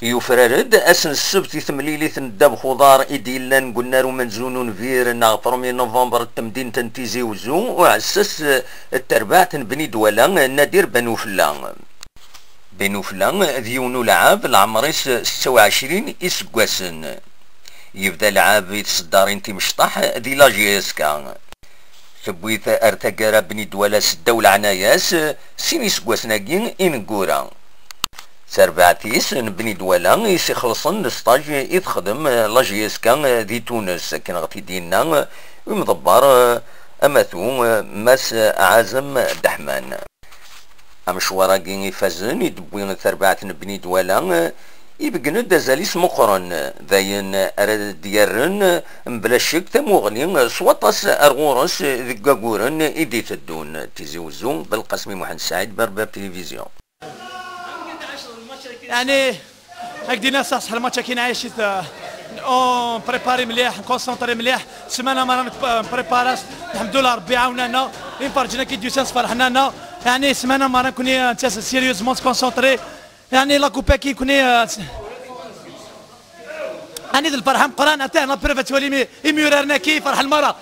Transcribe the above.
يفررد اسن السبت ثمليليث نداب خضار ايديلان قلنا رو منزونون فير نغفر من نوفمبر التمدين تنتيزي وزو وعسس الترباع تنبني دولا نادير بنو فلان بنو فلان ديونو لعاب العمريس 26 اسكواسن يبدا لعاب يتصدارين تيمشطح دي لاجيسكا ثبويت ارتقارا بني دولا سدو عناياس سيني سكواسناكين انقورا سربعتيس نبني دولا يسخلصن لسطاج يتخدم لاجيسكا دي تونس كان غتي دينا ومضبر اماثو ماس عازم دحمان امشوارا كين يفازن يدبوين ثربعت نبني دولا يبقن دازاليس مقرن ذاين اراد ديارن بلا شك تموغلين سواطاس ارغورس ذكاكورن ايدي تدون تيزيوزو بالقسمي محمد سعيد برباب تلفزيون. يعني هكدينا صح الماتش كي نعيش اون بريباري مليح نكونسونطري مليح سمانه ما بريباراس الحمد لله ربي عاوننا انفرجنا كي ديوسانس فرحنا يعني سمانه ما كوني سيريوزمون كونسونطري يعني لا كوبا كي كوني اني ذا الفرحه مقران عطينا بريفا تولي يميورنا كي فرح المراه